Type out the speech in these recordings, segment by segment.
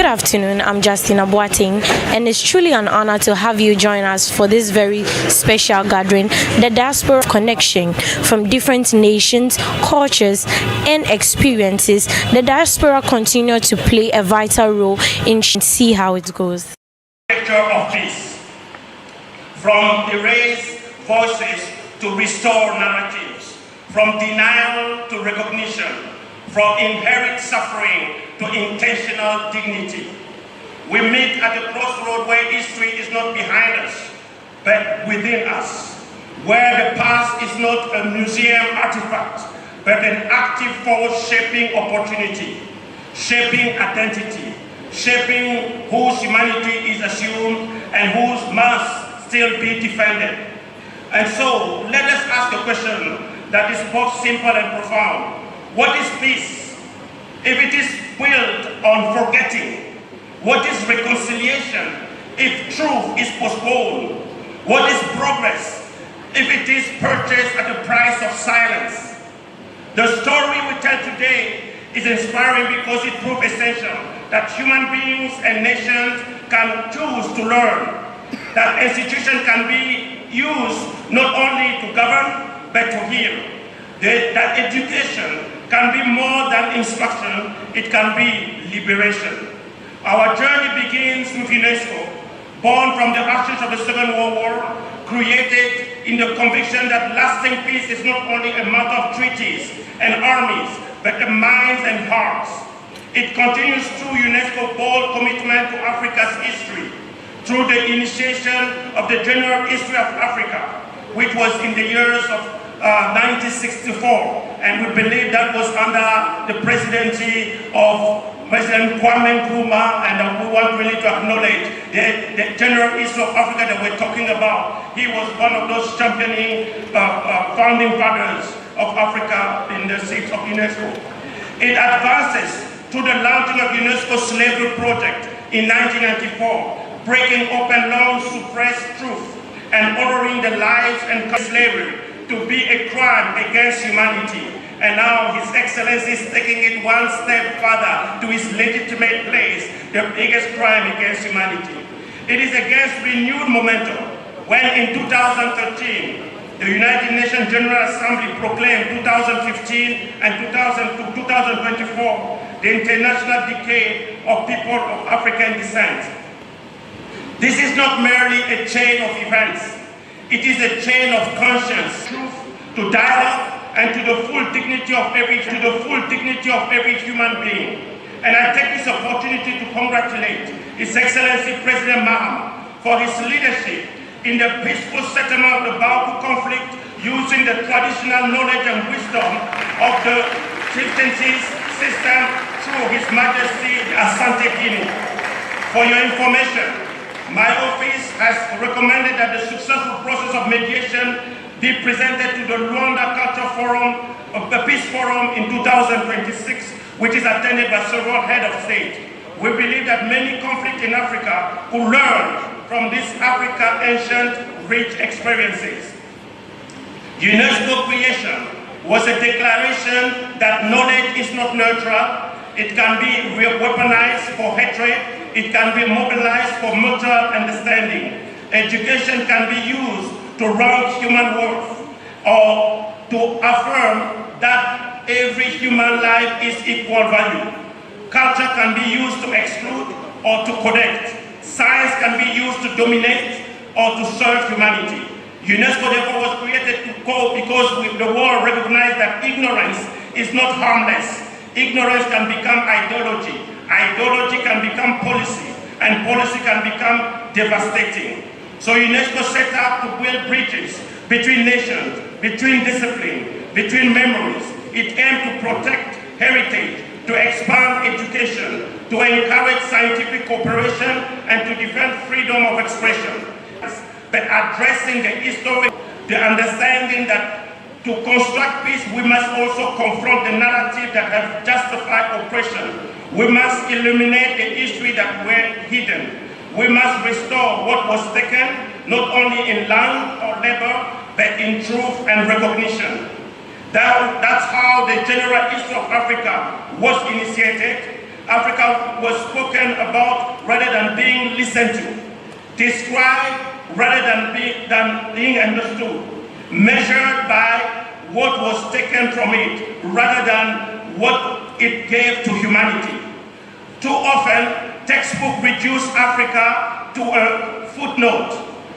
afternoon, I'm Justina Boating, and it's truly an honor to have you join us for this very special gathering, the Diaspora Connection. From different nations, cultures, and experiences, the diaspora continue to play a vital role in see how it goes. Picture of peace, from erase voices to restore narratives, from denial to recognition, from inherent suffering to intentional dignity. We meet at the crossroad where history is not behind us, but within us, where the past is not a museum artifact, but an active force shaping opportunity, shaping identity, shaping whose humanity is assumed and whose must still be defended. And so, let us ask a question that is both simple and profound. What is peace? If it is built on forgetting, what is reconciliation if truth is postponed? What is progress if it is purchased at the price of silence? The story we tell today is inspiring because it proves essential that human beings and nations can choose to learn, that institutions can be used not only to govern but to heal, that education can be more than instruction, it can be liberation. Our journey begins with UNESCO, born from the ashes of the Second World War, created in the conviction that lasting peace is not only a matter of treaties and armies, but the minds and hearts. It continues through UNESCO's bold commitment to Africa's history, through the initiation of the General History of Africa, which was in the years of 1964, and we believe that was under the presidency of President Kwame Nkrumah, and we want really to acknowledge the General History of Africa that we're talking about. He was one of those championing founding fathers of Africa in the seats of UNESCO. It advances to the launching of UNESCO's slavery project in 1994, breaking open long suppressed truth and honoring the lives and slavery to be a crime against humanity. And now His Excellency is taking it one step further to his legitimate place, the biggest crime against humanity. It is against renewed momentum when in 2013, the United Nations General Assembly proclaimed 2015 and 2024 the International Decade of People of African Descent. This is not merely a chain of events. It is a chain of conscience, truth to dialogue, and to the full dignity of every human being. And I take this opportunity to congratulate His Excellency President Mahama for his leadership in the peaceful settlement of the Baoku conflict using the traditional knowledge and wisdom of the chieftaincy system through His Majesty Asante Guinea. For your information, my office has recommended that the successful process of mediation be presented to the Luanda Culture Forum, the Peace Forum in 2026, which is attended by several heads of state. We believe that many conflicts in Africa will learn from this Africa ancient, rich experiences. UNESCO creation was a declaration that knowledge is not neutral. It can be weaponized for hatred. It can be mobilized for mutual understanding. Education can be used to rank human worth or to affirm that every human life is equal value. Culture can be used to exclude or to connect. Science can be used to dominate or to serve humanity. UNESCO therefore was created to cope because the world recognized that ignorance is not harmless. Ignorance can become ideology. Ideology can become policy, and policy can become devastating. So UNESCO set out to build bridges between nations, between discipline, between memories. It aimed to protect heritage, to expand education, to encourage scientific cooperation, and to defend freedom of expression. But addressing the history, the understanding that to construct peace, we must also confront the narrative that have justified oppression. We must illuminate the history that were hidden. We must restore what was taken, not only in land or labor, but in truth and recognition. That's how the General History of Africa was initiated. Africa was spoken about rather than being listened to, described rather than being understood, measured by what was taken from it rather than what it gave to humanity. Too often, textbooks reduce Africa to a footnote,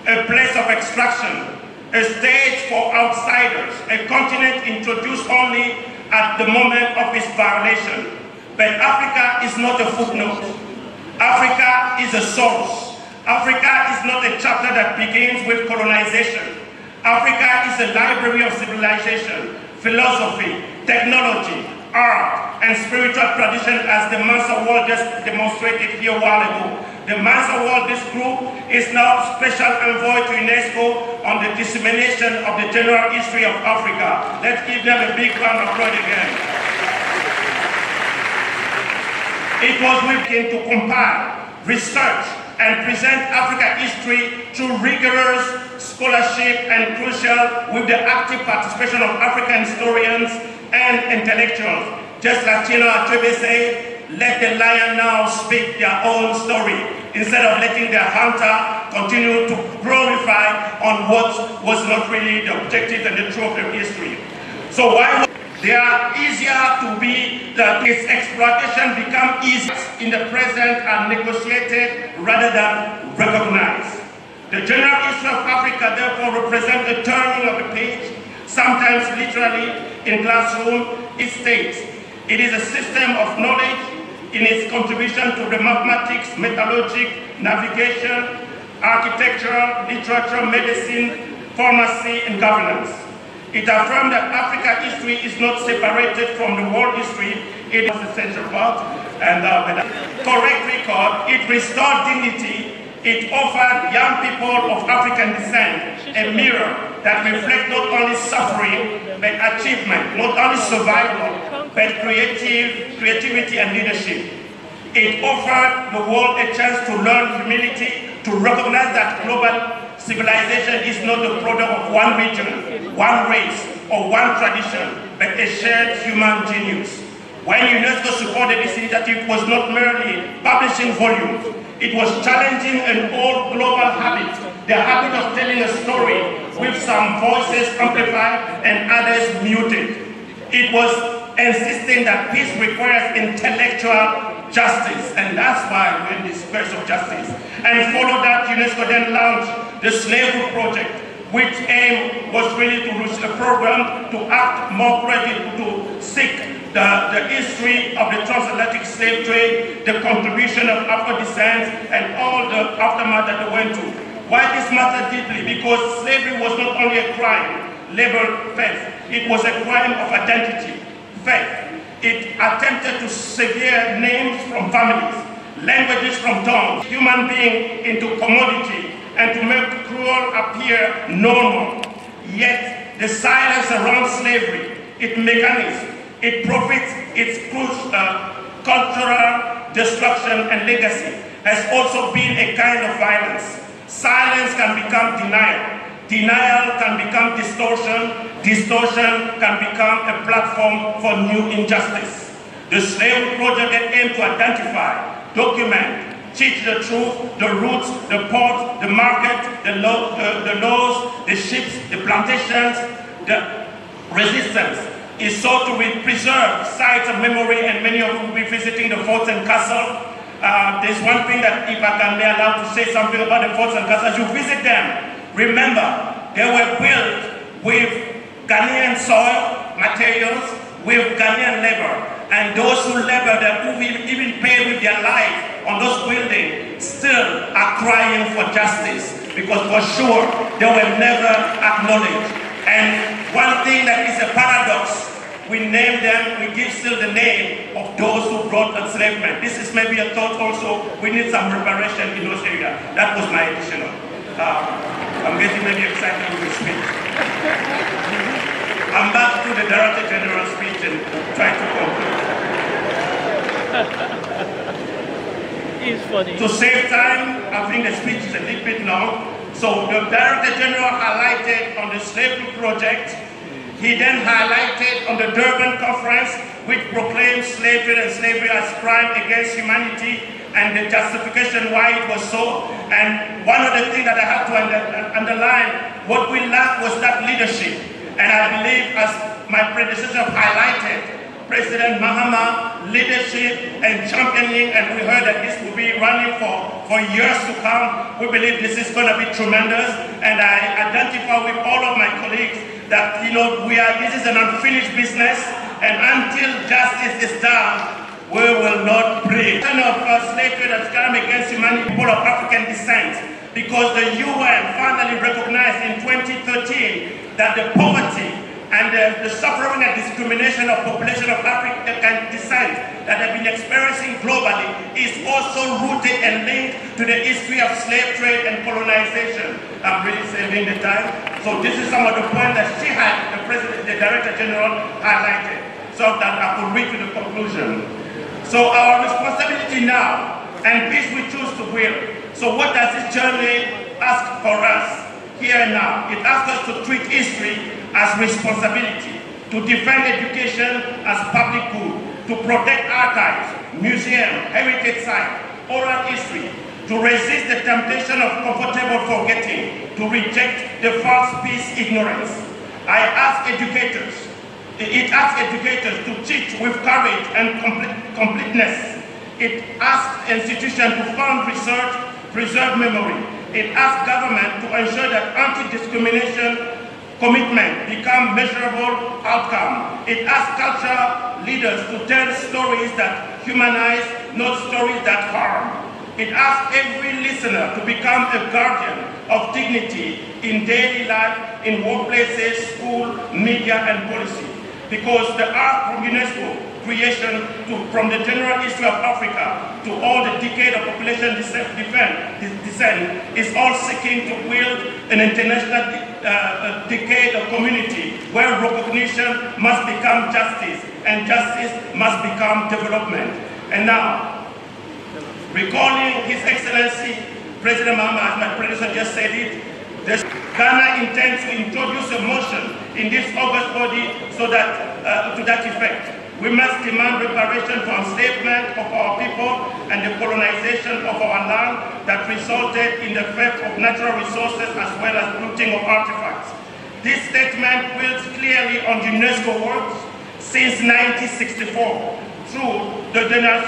a place of extraction, a stage for outsiders, a continent introduced only at the moment of its violation. But Africa is not a footnote. Africa is a source. Africa is not a chapter that begins with colonization. Africa is a library of civilization, philosophy, technology, art, and spiritual tradition, as the Master World just demonstrated here a while ago. The Master World, this group, is now special envoy to UNESCO on the dissemination of the general history of Africa. Let's give them a big round of applause again. It was working to compile, research, and present Africa history through rigorous scholarship and crucial with the active participation of African historians and intellectuals. Just like Noyaa Tv said, let the lion now speak their own story, instead of letting the hunter continue to glorify on what was not really the objective and the truth of history. So why they are easier to be, that its exploitation become easier in the present and negotiated rather than recognized. The general history of Africa therefore represents a turning of the page, sometimes literally in classroom. It states it is a system of knowledge in its contribution to the mathematics, metallurgy, navigation, architecture, literature, medicine, pharmacy, and governance. It affirmed that Africa history is not separated from the world history. It is an essential part, and with a correct record, it restored dignity. It offered young people of African descent a mirror that reflects not only suffering, but achievement, not only survival, but creativity and leadership. It offered the world a chance to learn humility, to recognize that global civilization is not the product of one region, one race, or one tradition, but a shared human genius. When UNESCO supported this initiative, it was not merely publishing volumes, it was challenging an old global habit, the habit of telling a story with some voices amplified and others muted. It was insisting that peace requires intellectual justice, and that's why we're in this quest of justice. And follow that, UNESCO then launched the Slavery Project, which aim was really to reach a program to act more credible, to seek the history of the transatlantic slave trade, the contribution of Afro descent, and all the aftermath that they went through. Why this matters deeply? Because slavery was not only a crime labeled theft, it was a crime of identity, faith. It attempted to sever names from families, languages from tongues, human being into commodity, and to make cruel appear normal. Yet the silence around slavery, its mechanism, its profits, its cultural destruction and legacy has also been a kind of violence. Silence can become denial. Denial can become distortion. Distortion can become a platform for new injustice. The Slavery Project aimed to identify, document, teach the truth, the roots, the port, the market, the laws, the ships, the plantations, the resistance. Is sought to preserve sites of memory, and many of you will be visiting the forts and castles. There's one thing that, if I can be allowed to say something about the forts and castles, you visit them. Remember, they were built with Ghanaian soil, materials, with Ghanaian labor. And those who labor there, who even pay with their life on those buildings, still are crying for justice, because for sure they were never acknowledged. And one thing that is a paradox, we name them, we give still the name of those who brought enslavement. This is maybe a thought also, we need some reparation in those areas. That was my additional. I'm getting maybe excited with the speech. I'm back to the Director General speech and try to conclude. It's funny. To save time, I think the speech is a little bit long. So the Director General highlighted on the Slavery Project. He then highlighted on the Durban Conference, which proclaims slavery and slavery as crime against humanity and the justification why it was so. And one of the things that I have to underline, what we lacked was that leadership. And I believe, as my predecessor highlighted, President Mahama, leadership and championing, and we heard that this will be running for years to come. We believe this is going to be tremendous, and I identify with all of my colleagues that, you know, this is an unfinished business, and until justice is done, we will not breathe. The kind of slavery that's come against humanity, people of African descent, because the UN finally recognized in 2013 that the poverty and the suffering and discrimination of population of African descent that have been experiencing globally is also rooted and linked to the history of slave trade and colonization. I'm really saving the time. So this is some of the points that she had, the Director General highlighted, so that I could read to the conclusion. So our responsibility now, and this we choose to will. So what does this journey ask for us here and now? It asks us to treat history as responsibility, to defend education as public good, to protect archives, museums, heritage sites, oral history, to resist the temptation of comfortable forgetting, to reject the false peace ignorance. I ask educators, it asks educators to teach with courage and completeness. It asks institutions to fund research, preserve memory. It asks government to ensure that anti-discrimination commitment become measurable outcome. It asks cultural leaders to tell stories that humanize, not stories that harm. It asks every listener to become a guardian of dignity in daily life, in workplaces, school, media, and policy. Because the art from UNESCO creation from the general history of Africa to all the decade of population descent is all seeking to build an international decade of community where recognition must become justice and justice must become development. And now, recalling His Excellency President Mahama, as my predecessor just said it, Ghana intends to introduce a motion in this August body so that to that effect. We must demand reparation for enslavement of our people and the colonization of our land that resulted in the theft of natural resources as well as looting of artifacts. This statement builds clearly on UNESCO works since 1964 through the General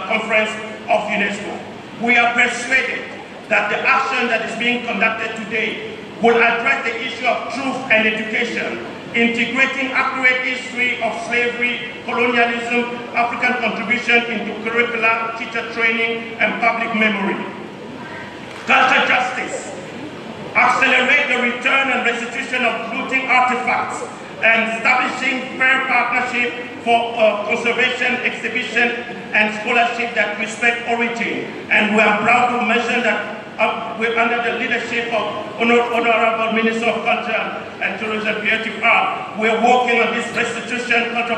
Conference of UNESCO. We are persuaded that the action that is being conducted today will address the issue of truth and education, integrating accurate history of slavery, colonialism, African contribution into curricula, teacher training, and public memory. Culture justice, accelerate the return and restitution of looting artifacts, and establishing fair partnership for conservation, exhibition, and scholarship that respect origin. And we are proud to mention that we're under the leadership of Honorable Minister of Culture and Tourism, Creative Art. We're working on this restitution of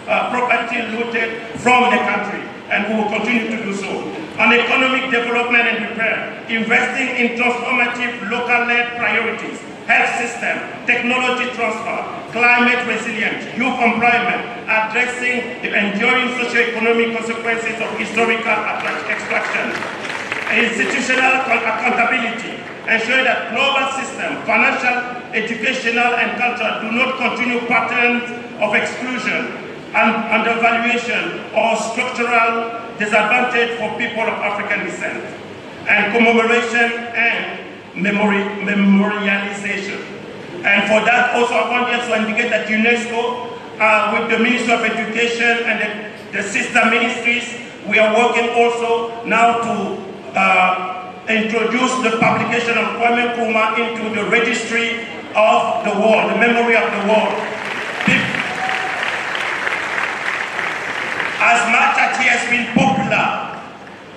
property looted from the country, and we will continue to do so. On economic development and repair, investing in transformative local-led priorities, health system, technology transfer, climate resilience, youth employment, addressing the enduring socio-economic consequences of historical extraction. Institutional accountability, ensure that global system, financial, educational, and cultural do not continue patterns of exclusion and undervaluation or structural disadvantage for people of African descent. And commemoration and memorialization. And for that also I want just to indicate that UNESCO, with the Ministry of Education and the sister ministries, we are working also now to introduce the publication of Kwame Nkrumah into the registry of the world, the memory of the world. As much as he has been popular,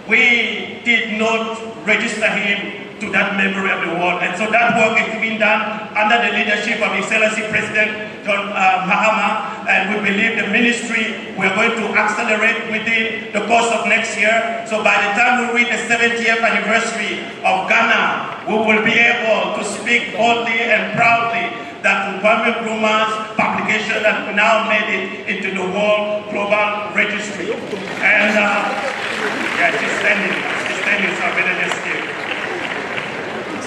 we did not register him to that memory of the world. And so that work is being done under the leadership of His Excellency President John Mahama, and we believe the ministry we're going to accelerate within the course of next year. So by the time we reach the 70th anniversary of Ghana, we will be able to speak boldly and proudly that Kwame Nkrumah's publication has now made it into the World Global Registry. And yeah, she's standing, so I better just skip.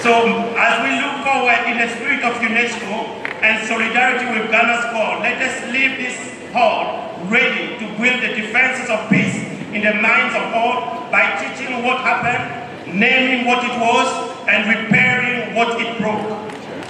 So as we look forward in the spirit of UNESCO and solidarity with Ghana's call, let us leave this hall ready to build the defenses of peace in the minds of all by teaching what happened, naming what it was, and repairing what it broke.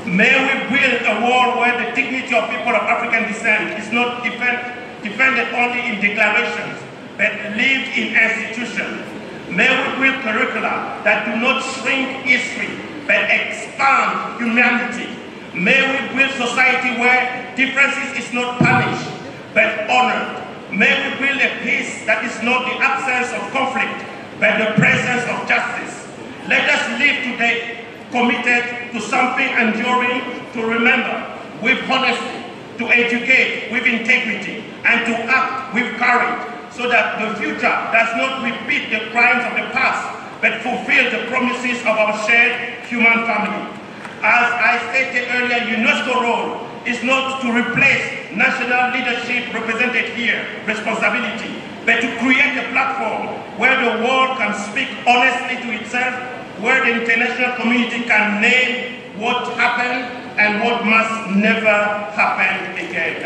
May we build a world where the dignity of people of African descent is not defended only in declarations, but lived in institutions. May we build curricula that do not shrink history, but expand humanity. May we build society where differences is not punished, but honored. May we build a peace that is not the absence of conflict, but the presence of justice. Let us live today committed to something enduring, to remember with honesty, to educate with integrity, and to act with courage, so that the future does not repeat the crimes of the past, but fulfill the promises of our shared human family. As I stated earlier, UNESCO's role is not to replace national leadership represented here, responsibility, but to create a platform where the world can speak honestly to itself, where the international community can name what happened and what must never happen again.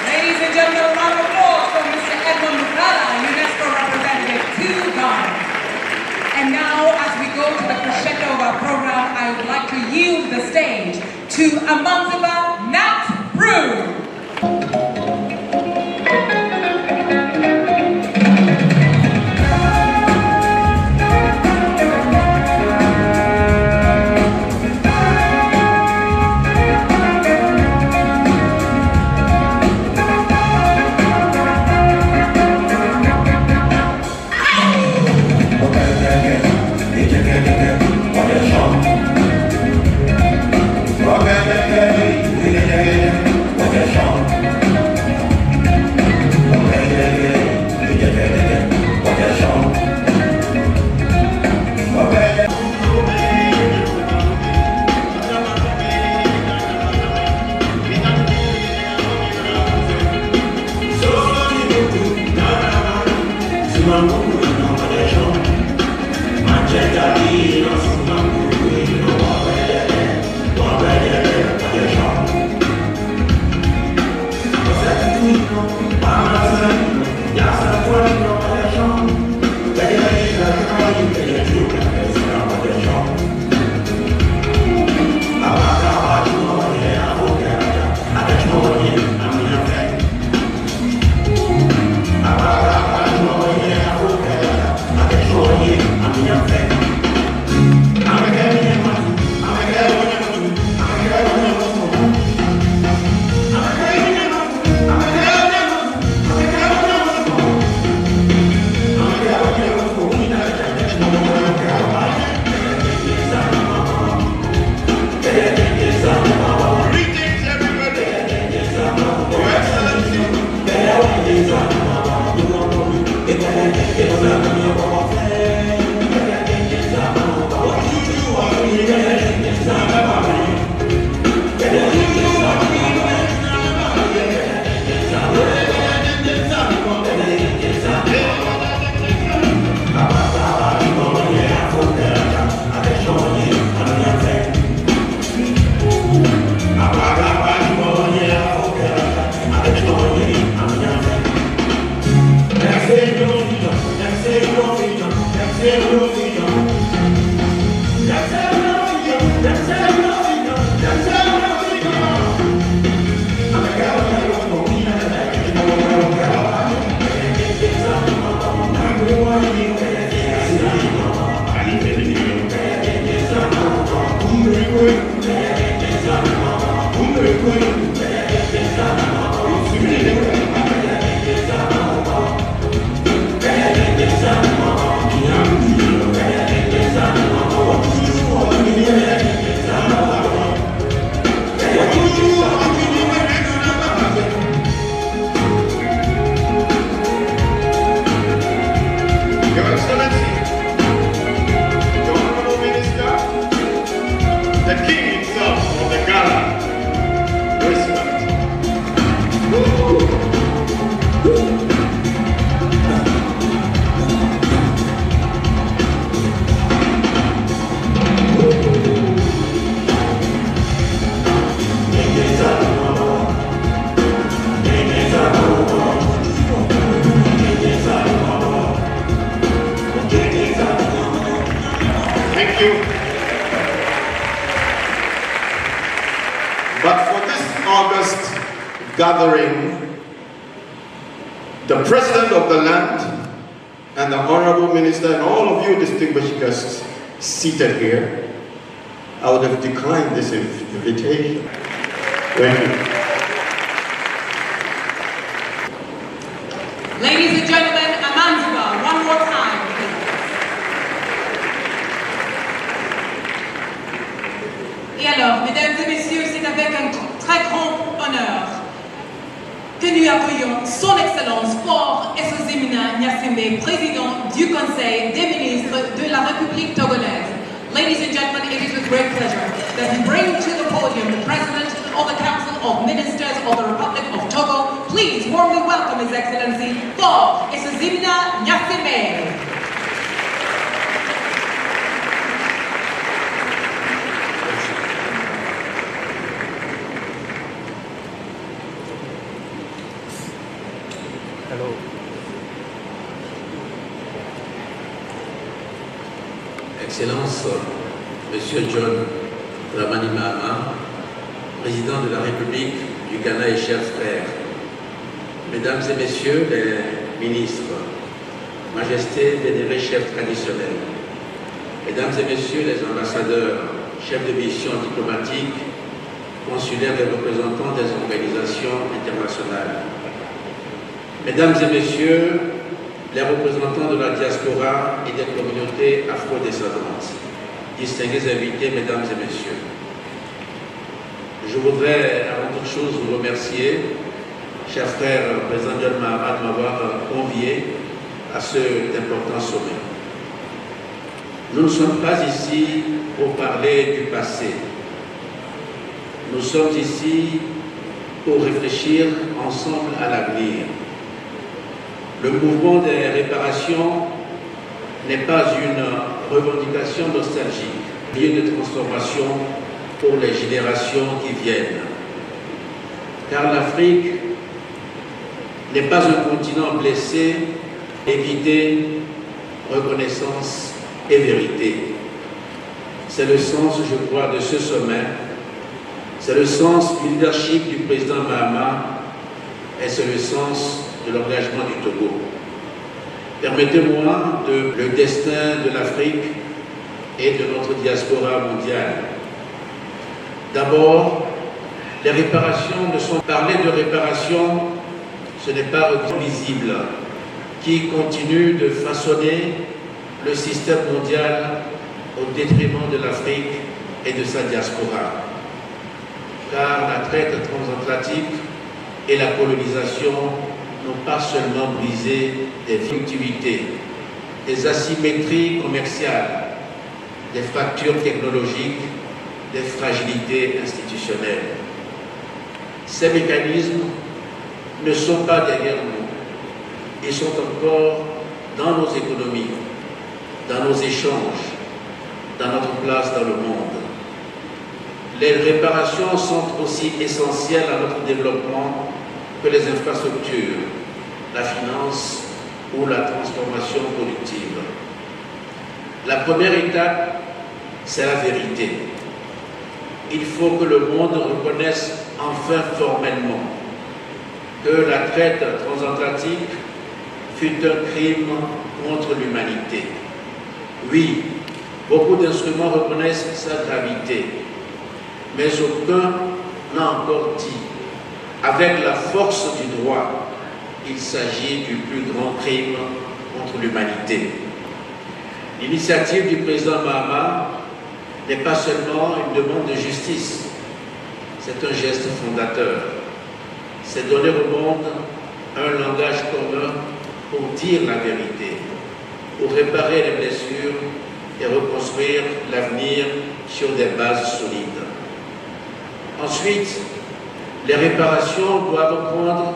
Ladies and gentlemen, a round of applause for Mr. Edmund Mukala, UNESCO representative to Ghana. And now, as we go to the crescendo of our program, I would like to yield the stage to Amanziba Nat Brew. Your Excellency, the Honorable Minister, the King August gathering, the President of the land and the Honorable Minister and all of you distinguished guests seated here, I would have declined this invitation. Thank you. Ladies and gentlemen, Amanziba, one more time. Et alors, mesdames et messieurs, c'est avec un très grand honneur que nous accueillons son Excellence Fort Esozimina Nyasimbe, Président du Conseil des ministres de la République togolaise. Ladies and gentlemen, it is with great pleasure that we bring to the podium the President of the Council of Ministers of the Republic of Togo. Please warmly welcome His Excellency Fort Esozimina Nyasimbe. Excellence, Monsieur John Dramani Mahama, Président de la République du Ghana et chers frères, Mesdames et Messieurs les ministres, Majesté, vénérés chefs traditionnels, Mesdames et Messieurs les ambassadeurs, chefs de mission diplomatiques, consulaires et représentants des organisations internationales, Mesdames et Messieurs, les représentants de la diaspora et des communautés afro-descendantes, distingués invités, Mesdames et Messieurs. Je voudrais avant toute chose vous remercier, cher frère Président John Mahama, de m'avoir convié à cet important sommet. Nous ne sommes pas ici pour parler du passé. Nous sommes ici pour réfléchir ensemble à l'avenir. Le mouvement des réparations n'est pas une revendication nostalgique, lieu de transformation pour les générations qui viennent. Car l'Afrique n'est pas un continent blessé, équité, reconnaissance et vérité. C'est le sens, je crois, de ce sommet. C'est le sens du leadership du président Mahama et c'est le sens de l'engagement du Togo. Permettez-moi le destin de l'Afrique et de notre diaspora mondiale. D'abord, les réparations ne sont parler de réparation, ce n'est pas visible, qui continue de façonner le système mondial au détriment de l'Afrique et de sa diaspora. Car la traite transatlantique et la colonisation n'ont pas seulement brisé des fluctuations, des asymétries commerciales, des fractures technologiques, des fragilités institutionnelles. Ces mécanismes ne sont pas derrière nous, ils sont encore dans nos économies, dans nos échanges, dans notre place dans le monde. Les réparations sont aussi essentielles à notre développement que les infrastructures, la finance ou la transformation productive. La première étape, c'est la vérité. Il faut que le monde reconnaisse enfin formellement que la traite transatlantique fut un crime contre l'humanité. Oui, beaucoup d'instruments reconnaissent sa gravité, mais aucun n'a encore dit, avec la force du droit, il s'agit du plus grand crime contre l'humanité. L'initiative du président Mahama n'est pas seulement une demande de justice, c'est un geste fondateur. C'est donner au monde un langage commun pour dire la vérité, pour réparer les blessures et reconstruire l'avenir sur des bases solides. Ensuite, les réparations doivent prendre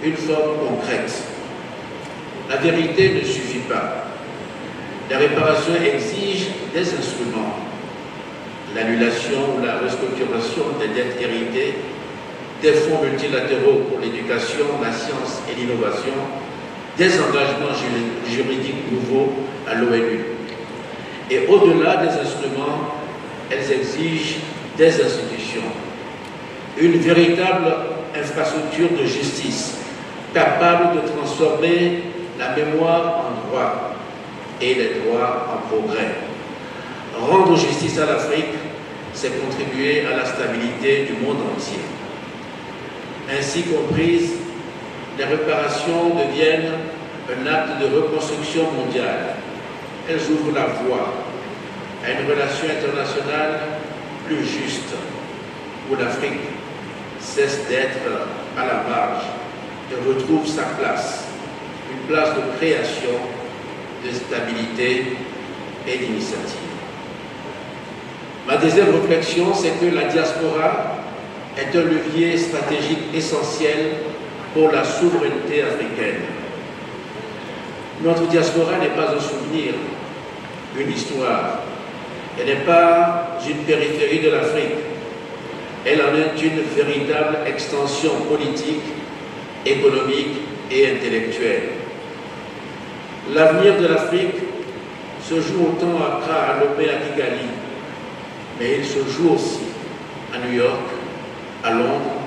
une forme concrète. La vérité ne suffit pas. Les réparations exigent des instruments. L'annulation ou la restructuration des dettes héritées, des fonds multilatéraux pour l'éducation, la science et l'innovation, des engagements juridiques nouveaux à l'ONU. Et au-delà des instruments, elles exigent des institutions. une véritable infrastructure de justice, capable de transformer la mémoire en droit et les droits en progrès. Rendre justice à l'Afrique, c'est contribuer à la stabilité du monde entier. Ainsi comprises, les réparations deviennent un acte de reconstruction mondiale. Elles ouvrent la voie à une relation internationale plus juste, où l'Afrique cesse d'être à la marge et retrouve sa place, une place de création, de stabilité et d'initiative. Ma deuxième réflexion, c'est que la diaspora est un levier stratégique essentiel pour la souveraineté africaine. Notre diaspora n'est pas un souvenir, une histoire. Elle n'est pas une périphérie de l'Afrique. Elle en est une véritable extension politique, économique et intellectuelle. L'avenir de l'Afrique se joue autant à Accra, à Lomé, à Kigali, mais il se joue aussi à New York, à Londres,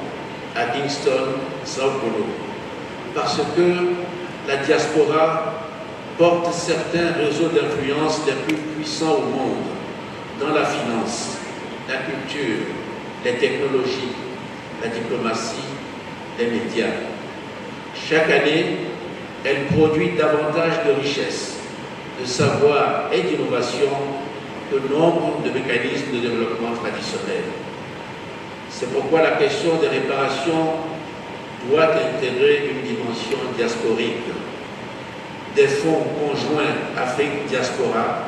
à Kingston, Sao Paulo, parce que la diaspora porte certains réseaux d'influence les plus puissants au monde, dans la finance, la culture, les technologies, la diplomatie, les médias. Chaque année, elle produit davantage de richesses, de savoir et d'innovation que nombre de mécanismes de développement traditionnels. C'est pourquoi la question des réparations doit intégrer une dimension diasporique, des fonds conjoints Afrique-Diaspora,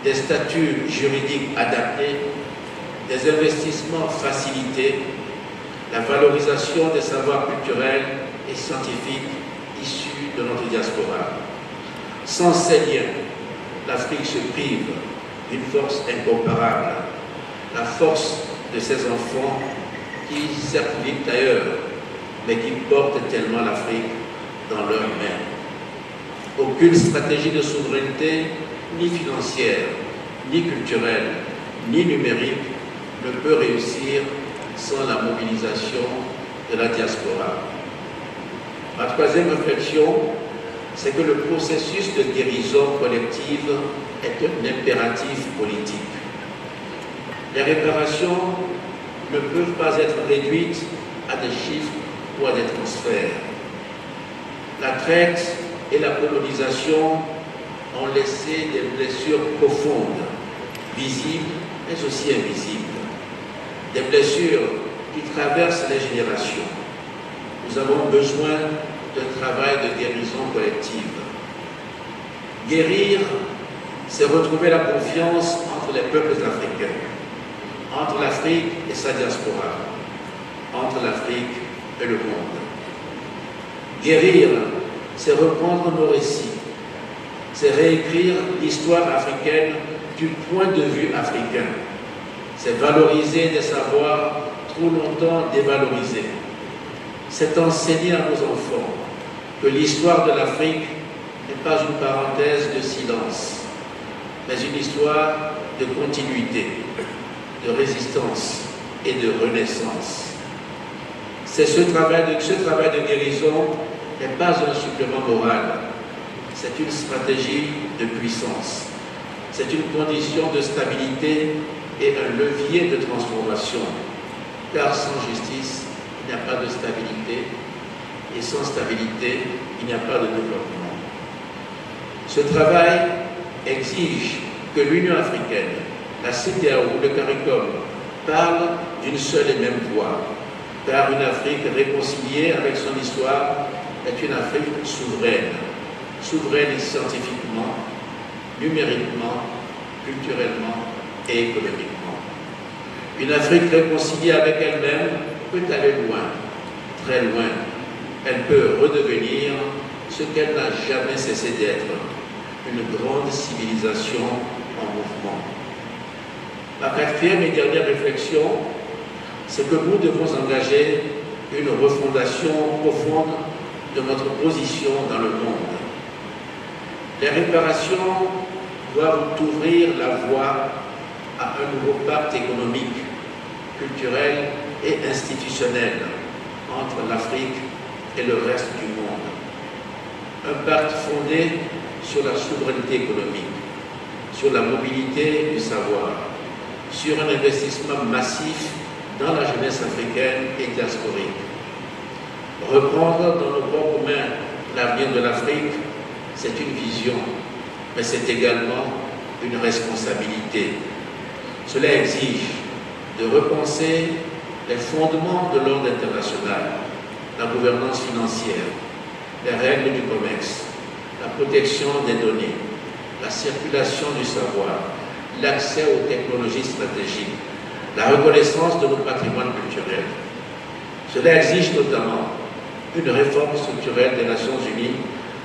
des statuts juridiques adaptés, des investissements facilités, la valorisation des savoirs culturels et scientifiques issus de notre diaspora. Sans ces liens, l'Afrique se prive d'une force incomparable, la force de ses enfants qui certes vivent ailleurs, mais qui portent tellement l'Afrique dans leurs mains. Aucune stratégie de souveraineté, ni financière, ni culturelle, ni numérique, ne peut réussir sans la mobilisation de la diaspora. Ma troisième réflexion, c'est que le processus de guérison collective est un impératif politique. Les réparations ne peuvent pas être réduites à des chiffres ou à des transferts. La traite et la colonisation ont laissé des blessures profondes, visibles mais aussi invisibles. Des blessures qui traversent les générations. Nous avons besoin d'un travail de guérison collective. Guérir, c'est retrouver la confiance entre les peuples africains, entre l'Afrique et sa diaspora, entre l'Afrique et le monde. Guérir, c'est reprendre nos récits, c'est réécrire l'histoire africaine du point de vue africain, c'est valoriser des savoirs trop longtemps dévalorisés, c'est enseigner à nos enfants que l'histoire de l'Afrique n'est pas une parenthèse de silence, mais une histoire de continuité, de résistance et de renaissance. Ce travail de guérison n'est pas un supplément moral, c'est une stratégie de puissance, c'est une condition de stabilité et un levier de transformation, car sans justice, il n'y a pas de stabilité, et sans stabilité, il n'y a pas de développement. Ce travail exige que l'Union africaine, la CEDEAO, le CARICOM, parlent d'une seule et même voix, car une Afrique réconciliée avec son histoire est une Afrique souveraine, souveraine scientifiquement, numériquement, culturellement et économiquement. Une Afrique réconciliée avec elle-même peut aller loin, très loin. Elle peut redevenir ce qu'elle n'a jamais cessé d'être, une grande civilisation en mouvement. Ma quatrième et dernière réflexion, c'est que nous devons engager une refondation profonde de notre position dans le monde. Les réparations doivent ouvrir la voie à un nouveau pacte économique, culturelle et institutionnelle entre l'Afrique et le reste du monde. Un pacte fondé sur la souveraineté économique, sur la mobilité du savoir, sur un investissement massif dans la jeunesse africaine et diasporique. Reprendre dans nos bons communs l'avenir de l'Afrique, c'est une vision, mais c'est également une responsabilité. Cela exige de repenser les fondements de l'ordre international, la gouvernance financière, les règles du commerce, la protection des données, la circulation du savoir, l'accès aux technologies stratégiques, la reconnaissance de nos patrimoines culturels. Cela exige notamment une réforme structurelle des Nations Unies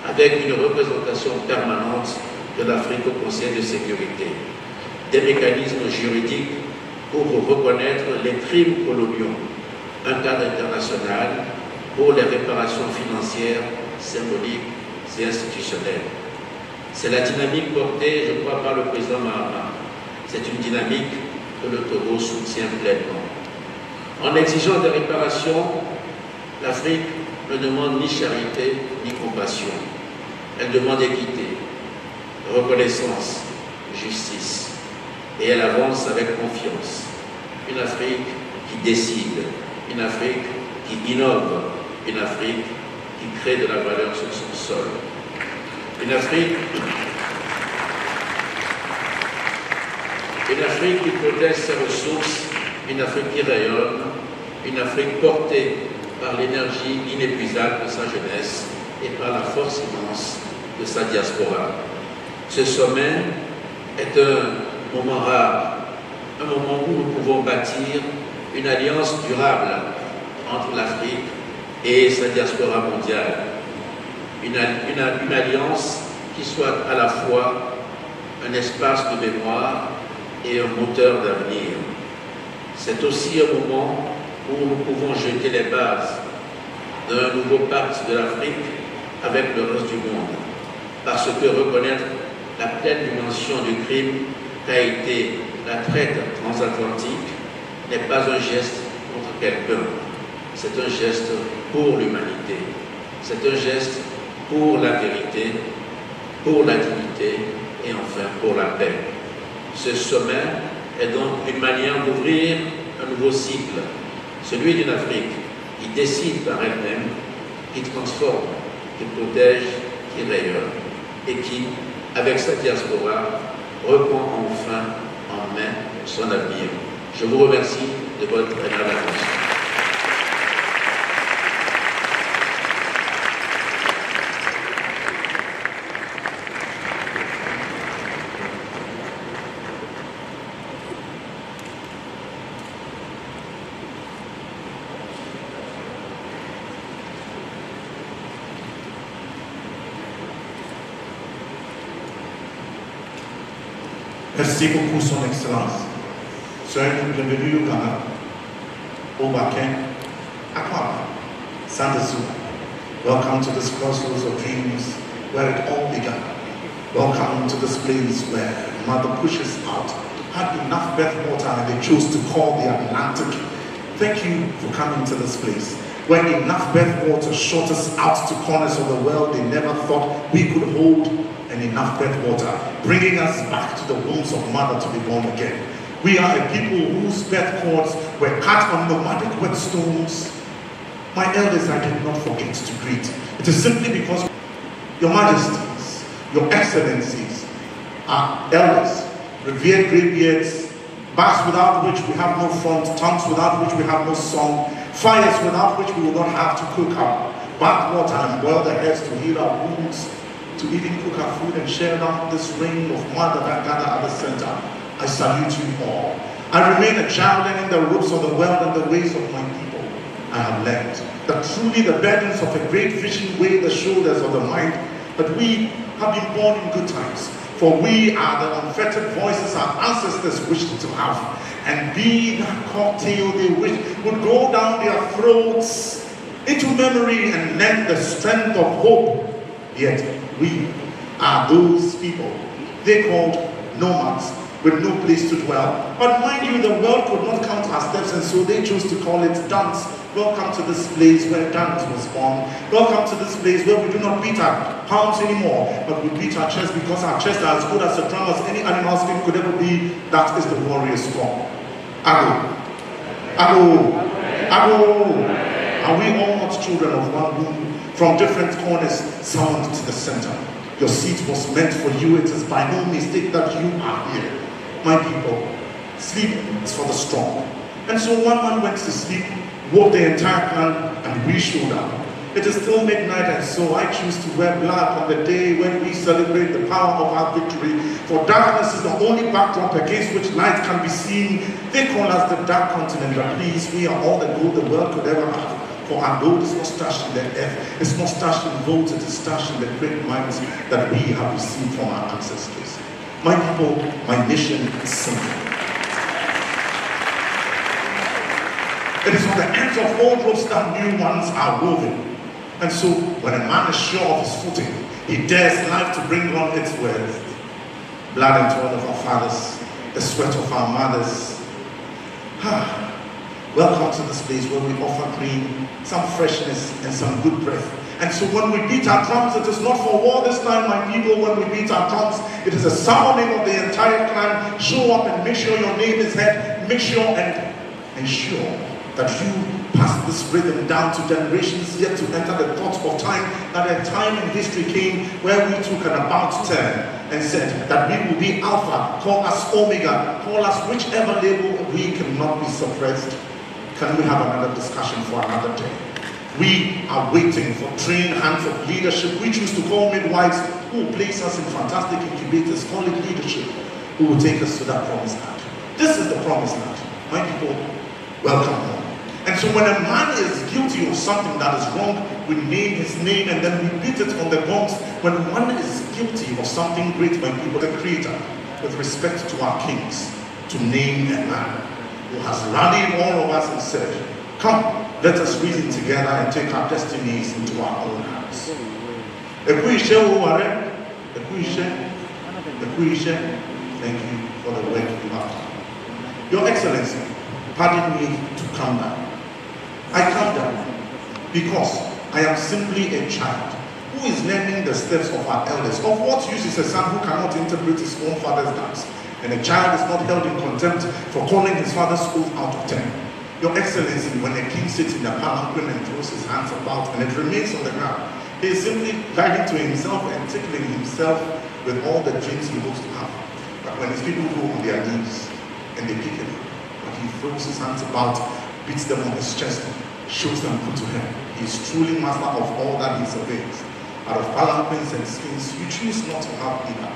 avec une représentation permanente de l'Afrique au Conseil de sécurité, des mécanismes juridiques pour reconnaître les crimes coloniaux, un cadre international pour les réparations financières, symboliques et institutionnelles. C'est la dynamique portée, je crois, par le président Mahama. C'est une dynamique que le Togo soutient pleinement. En exigeant des réparations, l'Afrique ne demande ni charité ni compassion. Elle demande équité, reconnaissance, justice. Et elle avance avec confiance. Une Afrique qui décide, une Afrique qui innove, une Afrique qui crée de la valeur sur son sol. Une Afrique qui protège ses ressources, une Afrique qui rayonne, une Afrique portée par l'énergie inépuisable de sa jeunesse et par la force immense de sa diaspora. Ce sommet est un moment rare, un moment où nous pouvons bâtir une alliance durable entre l'Afrique et sa diaspora mondiale. Une alliance qui soit à la fois un espace de mémoire et un moteur d'avenir. C'est aussi un moment où nous pouvons jeter les bases d'un nouveau pacte de l'Afrique avec le reste du monde, parce que reconnaître la pleine dimension du crime qu'a été la traite transatlantique n'est pas un geste contre quelqu'un, c'est un geste pour l'humanité, c'est un geste pour la vérité, pour la dignité et enfin pour la paix. Ce sommet est donc une manière d'ouvrir un nouveau cycle, celui d'une Afrique qui décide par elle-même, qui transforme, qui protège, qui rayonne et qui, avec sa diaspora, reprend enfin en main son avenir. Je vous remercie de votre aimable attention. Merci beaucoup, Son Excellence. Soyez bienvenue au Ghana, au Bakin, Accra, Sanderson. Welcome to this crossroads of dreams where it all began. Welcome to this place where mother pushes out, had enough breath water and they chose to call the Atlantic. Thank you for coming to this place where enough breath water shot us out to corners of the world they never thought we could hold, and enough breath water bringing us back to the wombs of mother to be born again. We are a people whose birth cords were cut on nomadic whetstones. My elders, I did not forget to greet. It is simply because your majesties, your excellencies, are elders, revered greybeards, backs without which we have no front, tongues without which we have no song, fires without which we will not have to cook our bath water and boil the heads to heal our wounds, to even cook our food and share out this ring of mother that gather at the center. I salute you all. I remain a child learning the ropes of the world and the ways of my people. I have learned that truly the burdens of a great vision weigh the shoulders of the mind, but we have been born in good times, for we are the unfettered voices our ancestors wished to have, and be that cocktail they wish would go down their throats into memory and lend the strength of hope. Yet we are those people they called nomads with no place to dwell. But mind you, the world could not count our steps, and so they chose to call it dance. Welcome to this place where dance was born. Welcome to this place where we do not beat our palms anymore, but we beat our chests, because our chests are as good as a drum as any animal skin could ever be. That is the warrior's storm. Ago. Ago. Ago. Are we all not children of one womb, from different corners summoned to the center? Your seat was meant for you. It is by no mistake that you are here. My people, sleep is for the strong. And so one man went to sleep, woke the entire clan, and we showed up. It is still midnight, and so I choose to wear black on the day when we celebrate the power of our victory. For darkness is the only backdrop against which light can be seen. They call us the Dark Continent, but please, we are all the gold the world could ever have. For our gold is not stashed in the earth, it's not stashed in votes, it is stashed in the great minds that we have received from our ancestors. My people, my mission is simple. It is on the ends of old ropes that new ones are woven. And so, when a man is sure of his footing, he dares life to bring on its worth. Blood and toil of our fathers, the sweat of our mothers. Welcome to this place where we offer green, some freshness, and some good breath. And so when we beat our drums, it is not for war this time, my people. When we beat our drums, it is a summoning of the entire clan. Show up and make sure your name is heard. Make sure and ensure that you pass this rhythm down to generations yet to enter the thought of time, that a time in history came where we took an about turn and said that we will be Alpha, call us Omega, call us whichever label. We cannot be suppressed. Can we have another discussion for another day? We are waiting for trained hands of leadership. We choose to call midwives who will place us in fantastic incubators, call it leadership, who will take us to that promised land. This is the promised land. My people, welcome home. And so when a man is guilty of something that is wrong, we name his name and then we beat it on the gongs. When one is guilty of something great, my people, the Creator, with respect to our kings, to name a man who has rallied all of us and said, come, let us reason together and take our destinies into our own hands. Thank you for the work you have done. Your Excellency, pardon me to come down. I come down because I am simply a child who is learning the steps of our elders. Of what use is a son who cannot interpret his own father's dance? And a child is not held in contempt for calling his father's oath out of 10. Your Excellency, when a king sits in a palanquin and throws his hands about and it remains on the ground, he is simply guiding to himself and tickling himself with all the dreams he hopes to have. But when his people go on their knees and they pick him up, when he throws his hands about, beats them on his chest, shows them good to him, he is truly master of all that he surveys. Out of palanquins and skins, you choose not to have either.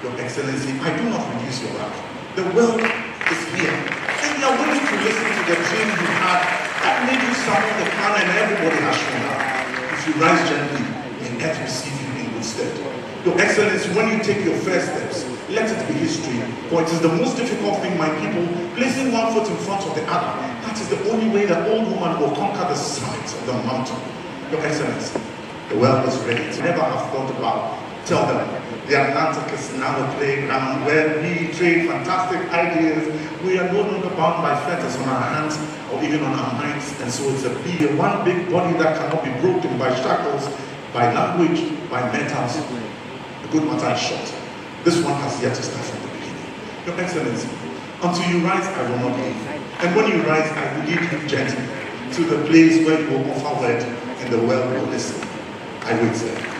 Your Excellency, I do not reduce your rank. The world is here, and you are willing to listen to the dream you had that made you summon the plan, and everybody has shown up. If you rise gently, may earth receive you in good stead. Your Excellency, when you take your first steps, let it be history, for it is the most difficult thing, my people, placing one foot in front of the other. That is the only way the old woman will conquer the summits of the mountain. Your Excellency, the world is ready. Never have thought about. Tell them, the Atlantic is now a playground where we trade fantastic ideas. We are no longer bound by fetters on our hands or even on our minds. And so it's a one big body that cannot be broken by shackles, by language, by metals. The good matter is short. This one has yet to start from the beginning. Your Excellency, until you rise, I will not leave. And when you rise, I will lead you gently to the place where you will offer word and the world will listen. I wait, sir.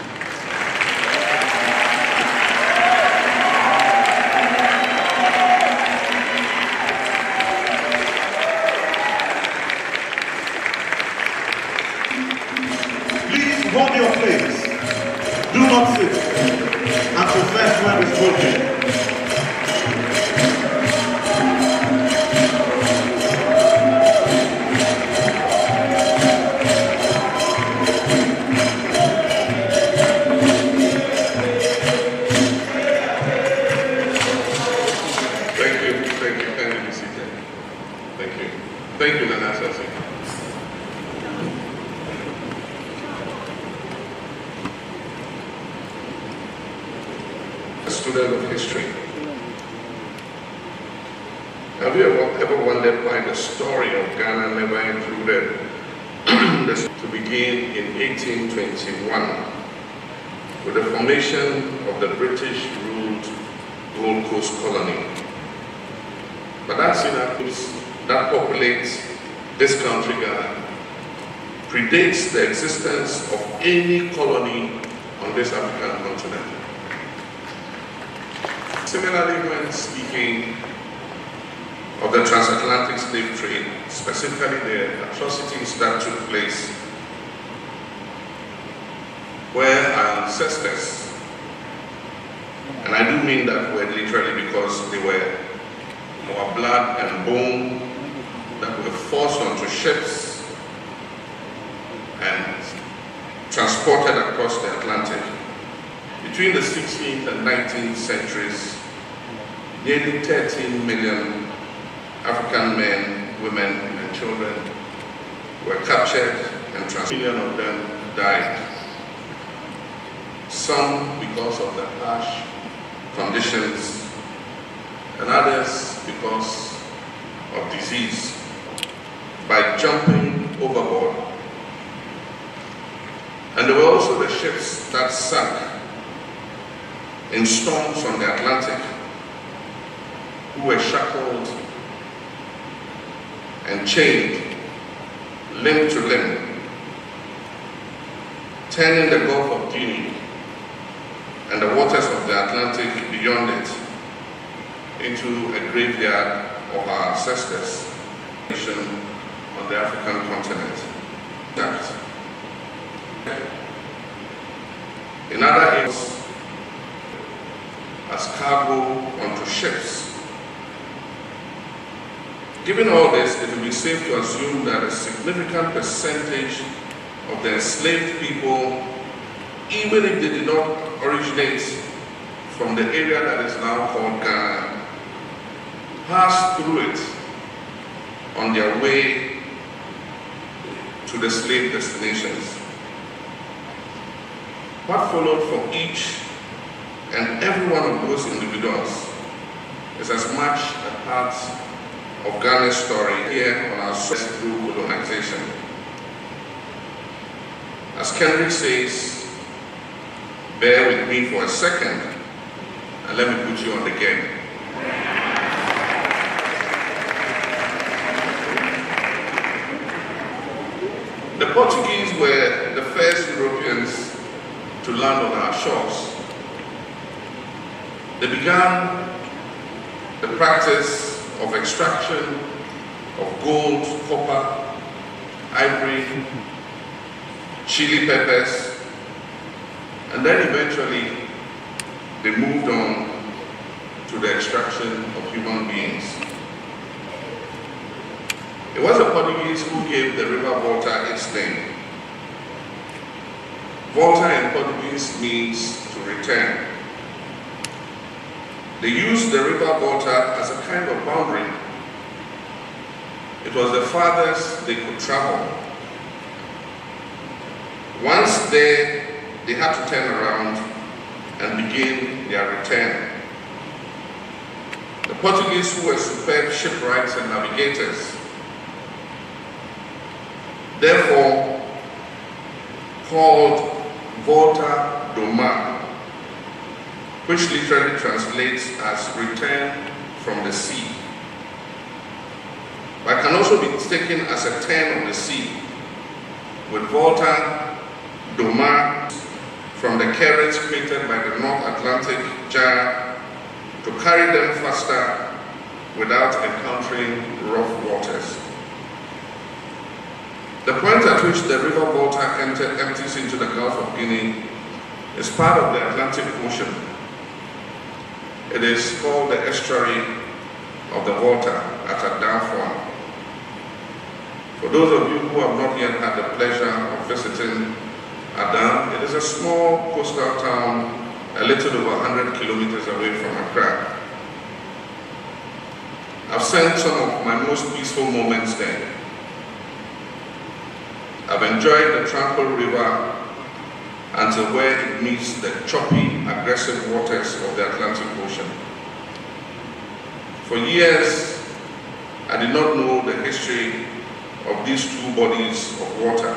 Hold your place. Do not sit until first word is spoken. Thank you. Kindly be seated. Thank you. Thank you, Nana Sasi. Student of history. Have you ever wondered why the story of Ghana never included to begin in 1821 with the formation of the British-ruled Gold Coast colony? But that synapse that populates this country, Ghana, predates the existence of any colony on this African continent. Similarly, when speaking of the transatlantic slave trade, specifically the atrocities that took place where our ancestors, and I do mean that word literally because they were our blood and bone that were forced onto ships and transported across the Atlantic. Between the 16th and 19th centuries, nearly 13 million African men, women, and children were captured and transported. 1 million of them died. Some because of the harsh conditions, and others because of disease, by jumping overboard. And there were also the ships that sank in storms on the Atlantic, who were shackled and chained limb to limb, turning the Gulf of Guinea and the waters of the Atlantic beyond it into a graveyard of our ancestors on the African continent. In other areas, as cargo onto ships. Given all this, it will be safe to assume that a significant percentage of the enslaved people, even if they did not originate from the area that is now called Ghana, passed through it on their way to the slave destinations. What followed for each and every one of those individuals is as much a part of Ghana's story here on our source through colonization. As Kendrick says, bear with me for a second and let me put you on the game. The Portuguese were the first Europeans to land on our shores. They began the practice of extraction of gold, copper, ivory, chili peppers, and then eventually they moved on to the extraction of human beings. It was the Portuguese who gave the river Volta its name. Volta in Portuguese means to return. They used the river Volta as a kind of boundary. It was the farthest they could travel. Once there, they had to turn around and begin their return. The Portuguese, who were superb shipwrights and navigators, therefore called Volta do Mar, which literally translates as return from the sea, but can also be taken as a turn of the sea, with Volta do Mar from the currents created by the North Atlantic gyre to carry them faster without encountering rough waters. The point at which the river Volta empties into the Gulf of Guinea is part of the Atlantic Ocean. It is called the estuary of the Volta at Adanfoa. For those of you who have not yet had the pleasure of visiting Adan, it is a small coastal town a little over 100 kilometers away from Accra. I've spent some of my most peaceful moments there. I've enjoyed the tranquil river until where it meets the choppy, aggressive waters of the Atlantic Ocean. For years, I did not know the history of these two bodies of water.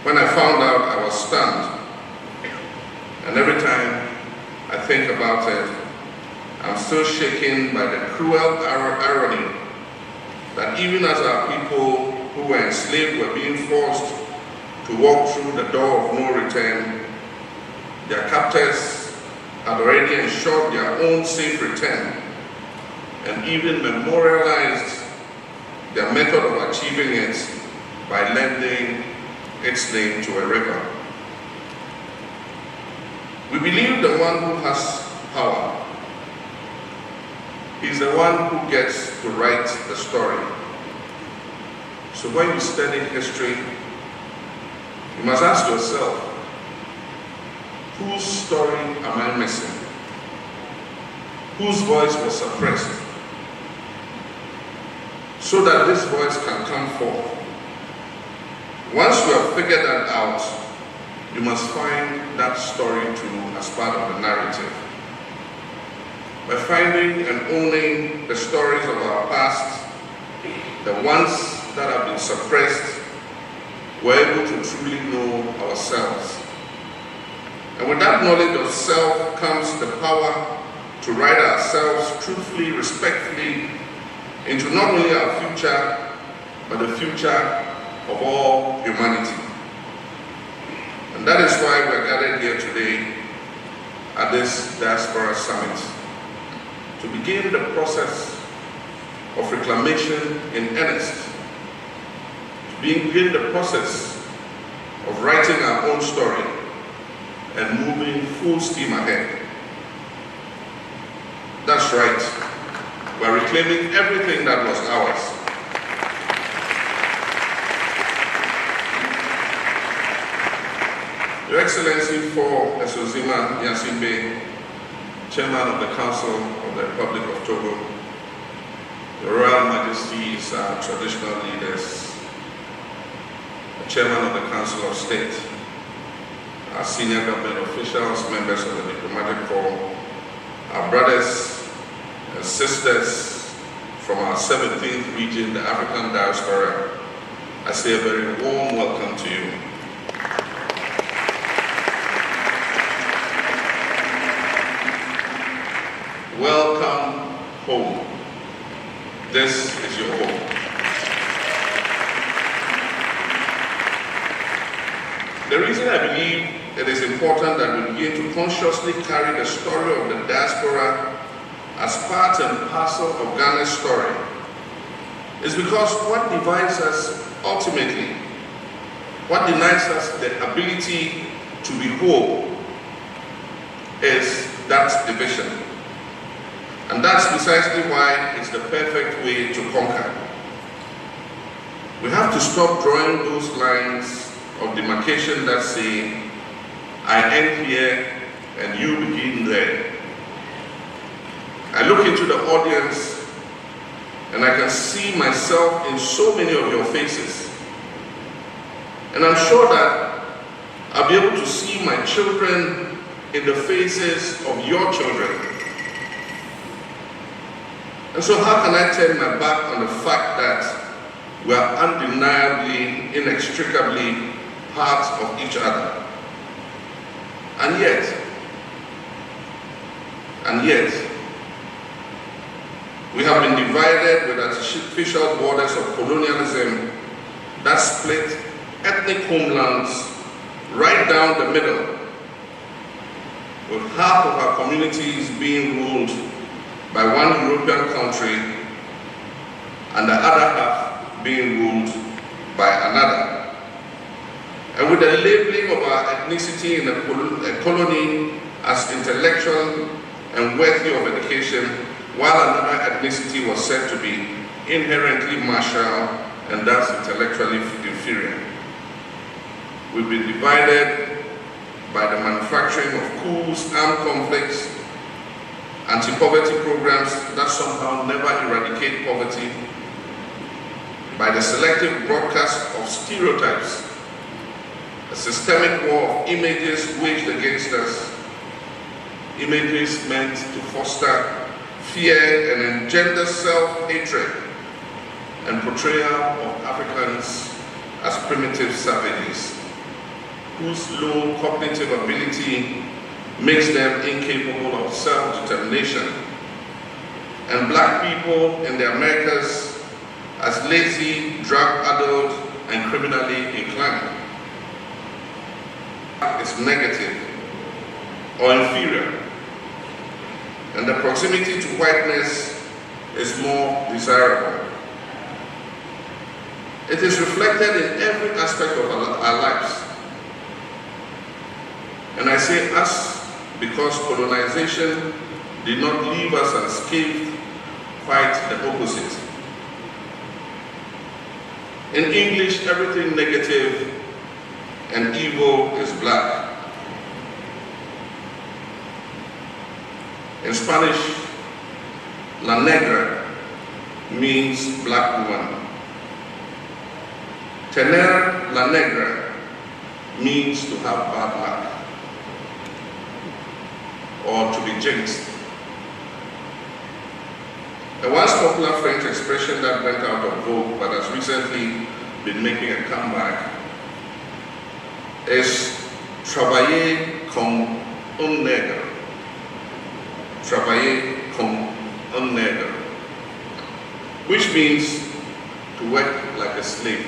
When I found out, I was stunned. And every time I think about it, I'm still shaken by the cruel irony that even as our people who were enslaved were being forced to walk through the door of no return, their captors had already ensured their own safe return and even memorialized their method of achieving it by lending its name to a river. We believe the one who has power is the one who gets to write the story. So when you study history, you must ask yourself, whose story am I missing? Whose voice was suppressed? So that this voice can come forth. Once you have figured that out, you must find that story too as part of the narrative. By finding and owning the stories of our past, the ones that have been suppressed, we're able to truly know ourselves. And with that knowledge of self comes the power to write ourselves truthfully, respectfully, into not only our future, but the future of all humanity. And that is why we're gathered here today at this Diaspora Summit, to begin the process of reclamation in earnest, to begin the process of writing our own story and moving full steam ahead. That's right. We're reclaiming everything that was ours. Your Excellency for Esozima Nyasimbe, Chairman of the Council of the Republic of Togo, Your Royal Majesties, our traditional leaders, the Chairman of the Council of State, our senior government officials, members of the diplomatic corps, our brothers and sisters from our 17th region, the African diaspora, I say a very warm welcome to you. Welcome home. This is your home. The reason I believe it is important that we begin to consciously carry the story of the diaspora as part and parcel of Ghana's story is because what divides us ultimately, what denies us the ability to be whole, is that division. And that's precisely why it's the perfect way to conquer. We have to stop drawing those lines of demarcation that say, I end here and you begin there. I look into the audience and I can see myself in so many of your faces. And I'm sure that I'll be able to see my children in the faces of your children. And so how can I turn my back on the fact that we are undeniably, inextricably parts of each other? And yet, we have been divided with artificial borders of colonialism that split ethnic homelands right down the middle, with half of our communities being ruled by one European country and the other half being ruled by another. And with the labeling of our ethnicity in a colony as intellectual and worthy of education, while another ethnicity was said to be inherently martial and thus intellectually inferior. We've been divided by the manufacturing of coups, armed conflicts, anti-poverty programs that somehow never eradicate poverty, by the selective broadcast of stereotypes, a systemic war of images waged against us, images meant to foster fear, and engender self-hatred and portrayal of Africans as primitive savages, whose low cognitive ability makes them incapable of self-determination, and black people in the Americas as lazy, drug-addled, and criminally inclined. Is negative or inferior, and the proximity to whiteness is more desirable. It is reflected in every aspect of our lives. And I say us because colonization did not leave us unscathed, quite the opposite. In English, everything negative and evil is black. In Spanish, la negra means black woman. Tener la negra means to have bad luck or to be jinxed. A once popular French expression that went out of vogue but has recently been making a comeback is travailler comme un nègre. Travailler comme un nègre, which means to work like a slave.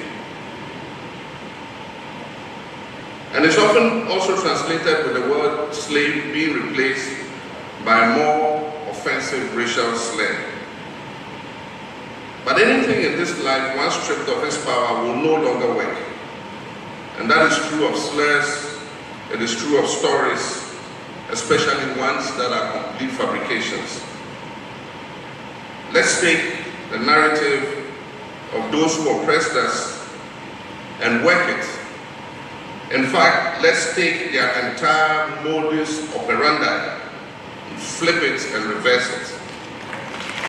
And it's often also translated with the word slave being replaced by a more offensive racial slur. But anything in this life, once stripped of its power, will no longer work. And that is true of slurs, it is true of stories, especially ones that are complete fabrications. Let's take the narrative of those who oppressed us and work it. In fact, let's take their entire modus operandi and flip it and reverse it.